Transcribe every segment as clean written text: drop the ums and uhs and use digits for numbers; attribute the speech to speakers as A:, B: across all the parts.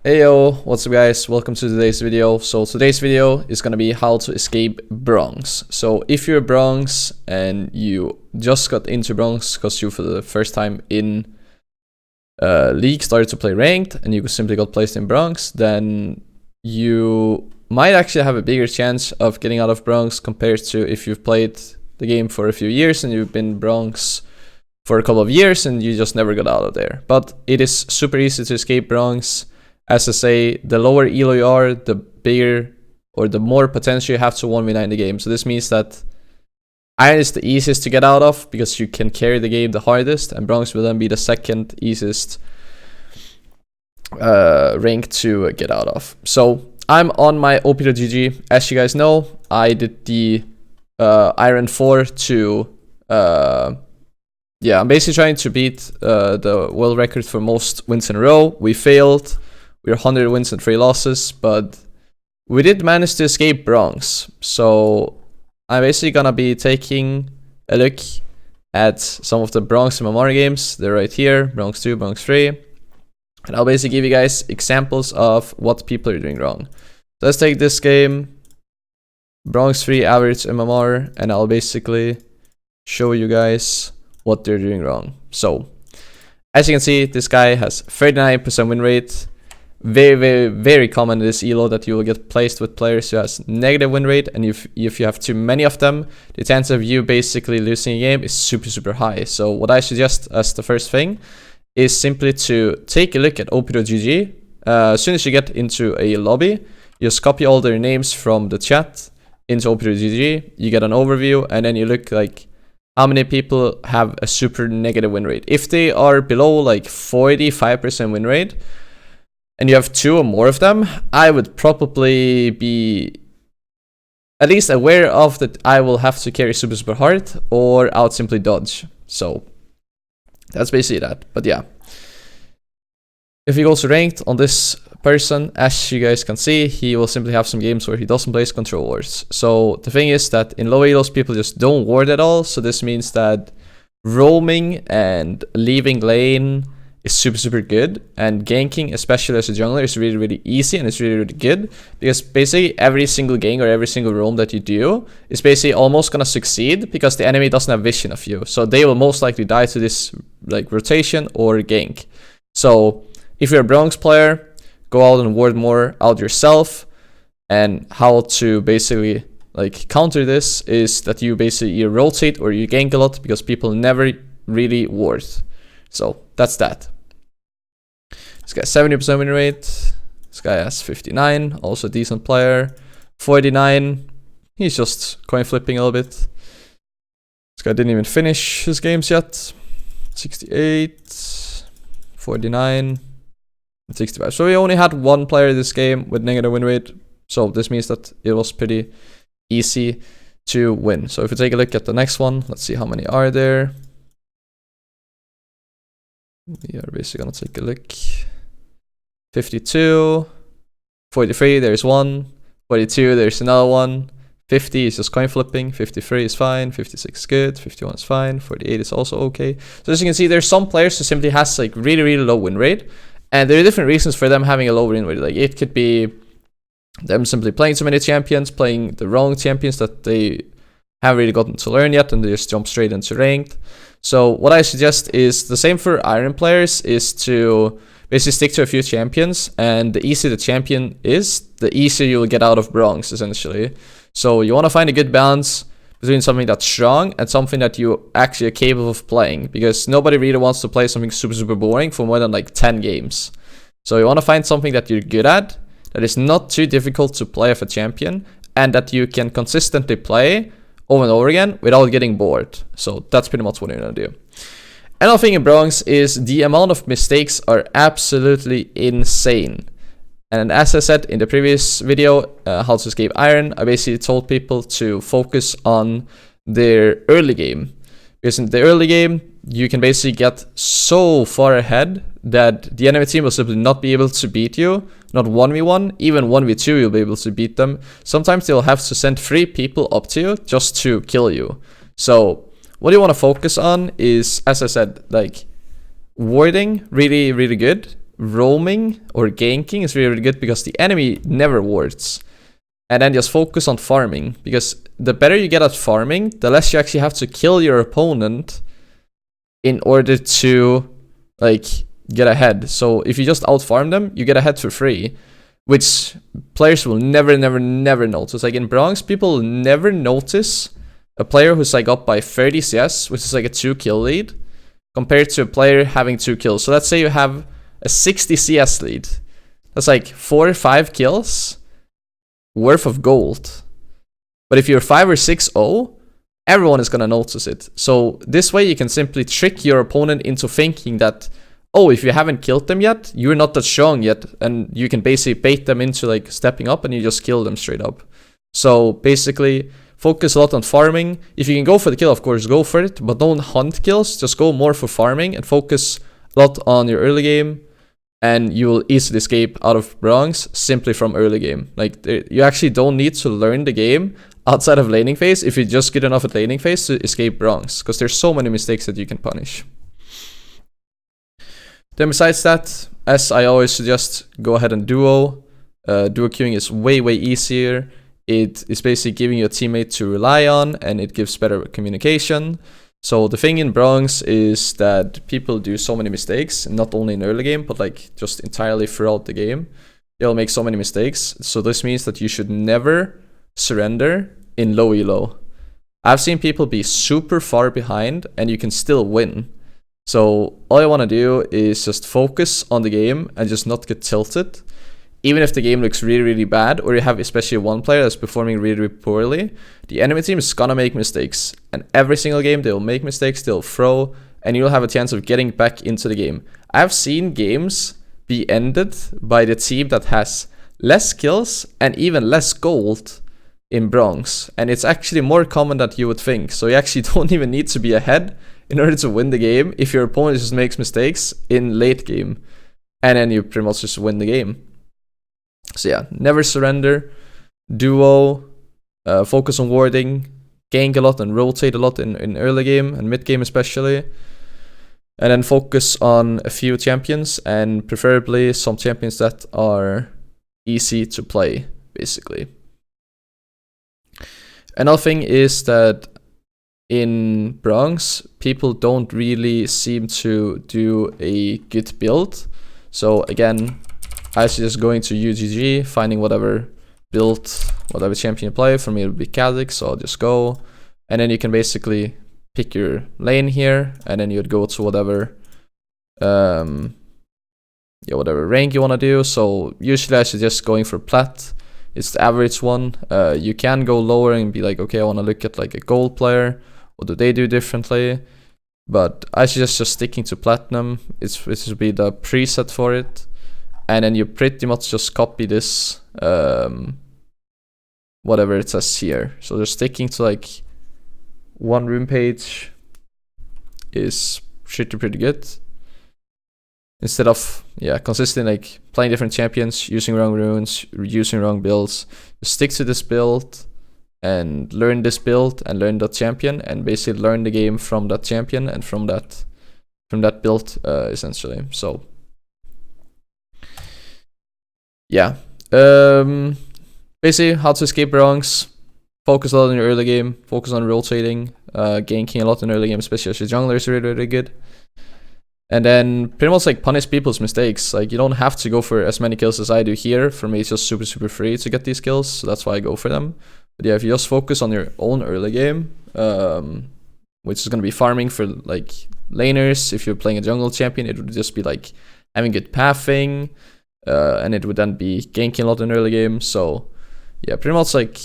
A: Heyo, what's up guys, welcome to today's video. So today's video is gonna be how to escape bronze. So if you're bronze and you just got into bronze because you for the first time in league started to play ranked and you simply got placed in bronze, then you might actually have a bigger chance of getting out of bronze compared to if you've played the game for a few years and you've been bronze for a couple of years and you just never got out of there. But it is super easy to escape bronze. As I say, the lower elo you are, the bigger or the more potential you have to 1v9 the game. So this means that Iron is the easiest to get out of because you can carry the game the hardest, and Bronze will then be the second easiest rank to get out of. So I'm on my op.gg. As you guys know, I did the Iron 4 to... I'm basically trying to beat the world record for most wins in a row. We failed. We're 100 wins and 3 losses, but we did manage to escape bronze. So I'm basically gonna be taking a look at some of the bronze MMR games. They're right here, bronze 2, bronze 3. And I'll basically give you guys examples of what people are doing wrong. So let's take this game, bronze 3 average MMR, and I'll basically show you guys what they're doing wrong. So as you can see, this guy has 39% win rate. Very common in this elo that you will get placed with players who has negative win rate, and if you have too many of them, the chance of you basically losing a game is super high. So what I suggest as the first thing is simply to take a look at op.gg. As soon as you get into a lobby, you just copy all their names from the chat into op.gg, you get an overview, and then you look like how many people have a super negative win rate. If they are below like 45% win rate, and you have 2 or more of them, I would probably be at least aware of that I will have to carry super hard, or I would simply dodge. So that's basically that. But yeah, if he goes to ranked on this person, as you guys can see, he will simply have some games where he doesn't place control wards. So the thing is that in low elos, people just don't ward at all. So this means that roaming and leaving lane is super good, and ganking, especially as a jungler, is really easy, and it's really good because basically every single gank or every single roam that you do is basically almost gonna succeed because the enemy doesn't have vision of you, so they will most likely die to this like rotation or gank. So if you're a bronze player, go out and ward more out yourself. And how to basically like counter this is that you basically either rotate or you gank a lot because people never really ward. So that's that. This guy has 70% win rate. This guy has 59, also a decent player. 49, he's just coin flipping a little bit. This guy didn't even finish his games yet. 68, 49, and 65. So we only had one player this game with negative win rate. So this means that it was pretty easy to win. So if you take a look at the next one, let's see how many are there. We are basically gonna take a look. 52, 43, there's one. 42, there's another one. 50 is just coin flipping. 53 is fine. 56 is good. 51 is fine. 48 is also okay. So as you can see, there's some players who simply has like really low win rate, and there are different reasons for them having a low win rate. Like it could be them simply playing too many champions, playing the wrong champions that they haven't really gotten to learn yet, and they just jump straight into ranked. So what I suggest is the same for Iron players, is to basically stick to a few champions, and the easier the champion is, the easier you'll get out of bronze, essentially. So you want to find a good balance between something that's strong and something that you actually are capable of playing, because nobody really wants to play something super boring for more than like 10 games. So you want to find something that you're good at, that is not too difficult to play as a champion, and that you can consistently play over and over again without getting bored. So that's pretty much what you're gonna do. Another thing in bronze is the amount of mistakes are absolutely insane. And as I said in the previous video, how to escape iron, I basically told people to focus on their early game. Because in the early game, you can basically get so far ahead that the enemy team will simply not be able to beat you. Not 1v1, even 1v2 you'll be able to beat them. Sometimes they'll have to send 3 people up to you just to kill you. So what you want to focus on is, as I said, like warding, really good. roaming or ganking is really, really good because the enemy never wards. And then just focus on farming, because the better you get at farming, the less you actually have to kill your opponent in order to like get ahead. So if you just outfarm them, you get ahead for free, which players will never notice. Like in bronze, people never notice a player who's like up by 30 CS, which is like a 2 kill lead, compared to a player having 2 kills. So let's say you have a 60 CS lead. That's like 4 or 5 kills worth of gold. But if you're 5 or 6-0, everyone is gonna notice it. So this way you can simply trick your opponent into thinking that, oh, if you haven't killed them yet, you're not that strong yet, and you can basically bait them into like stepping up and you just kill them straight up. So basically focus a lot on farming. If you can go for the kill, of course, go for it, but don't hunt kills. Just go more for farming and focus a lot on your early game, and you will easily escape out of bronze simply from early game. Like, you actually don't need to learn the game outside of laning phase if you're just good enough at laning phase to escape bronze, because there's so many mistakes that you can punish. Then besides that, as I always suggest, go ahead and duo. Duo queuing is way easier. It is basically giving you a teammate to rely on, and it gives better communication. So the thing in bronze is that people do so many mistakes, not only in early game, but like just entirely throughout the game. They'll make so many mistakes. So this means that you should never surrender in low elo. I've seen people be super far behind and you can still win. So all you want to do is just focus on the game and just not get tilted. Even if the game looks really bad, or you have especially one player that's performing really poorly, the enemy team is gonna make mistakes. And every single game they'll make mistakes, they'll throw, and you'll have a chance of getting back into the game. I've seen games be ended by the team that has less kills and even less gold in bronze. And it's actually more common than you would think. So you actually don't even need to be ahead in order to win the game if your opponent just makes mistakes in late game. And then you pretty much just win the game. So yeah, never surrender, duo, focus on warding, gank a lot and rotate a lot in early game and mid game especially. And then focus on a few champions, and preferably some champions that are easy to play, basically. Another thing is that in bronze, people don't really seem to do a good build. So again, I suggest going to UGG, finding whatever build, whatever champion you play. For me, it would be Kha'Zix, so I'll just go. And then you can basically pick your lane here, and then you'd go to whatever whatever rank you want to do. So usually I suggest going for plat. It's the average one. You can go lower and be like, okay, I want to look at like a gold player. What do they do differently? But I suggest just sticking to platinum. It should be the preset for it. And then you pretty much just copy this, whatever it says here. So just sticking to like one rune page is pretty good. Instead of, consistently like playing different champions, using wrong runes, using wrong builds, just stick to this build and learn this build and learn that champion, and basically learn the game from that champion and from that build, essentially. So yeah, basically how to escape bronze. Focus a lot on your early game, focus on rotating, ganking a lot in early game, especially as your jungler is really good. And then pretty much like punish people's mistakes. Like, you don't have to go for as many kills as I do here. For me, it's just super free to get these kills, so that's why I go for them. But yeah, if you just focus on your own early game, which is going to be farming for like laners. If you're playing a jungle champion, it would just be like having good pathing, and it would then be ganking a lot in early game. So yeah, pretty much like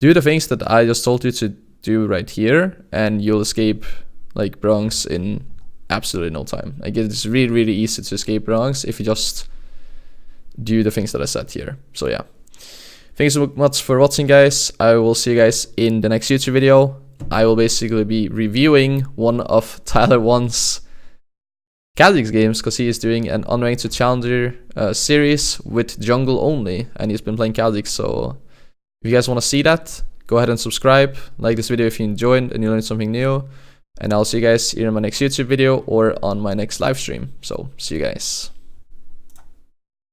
A: do the things that I just told you to do right here, and you'll escape like bronze in absolutely no time. Like, it's really easy to escape bronze if you just do the things that I said here. So yeah, thanks so much for watching, guys. I will see you guys in the next YouTube video. I will basically be reviewing one of Tyler 1's Kha'Zix games, because he is doing an unranked to challenger series with jungle only, and he's been playing Kha'Zix. So if you guys want to see that, go ahead and subscribe, like this video if you enjoyed and you learned something new, and I'll see you guys either in my next YouTube video or on my next live stream. So see you guys.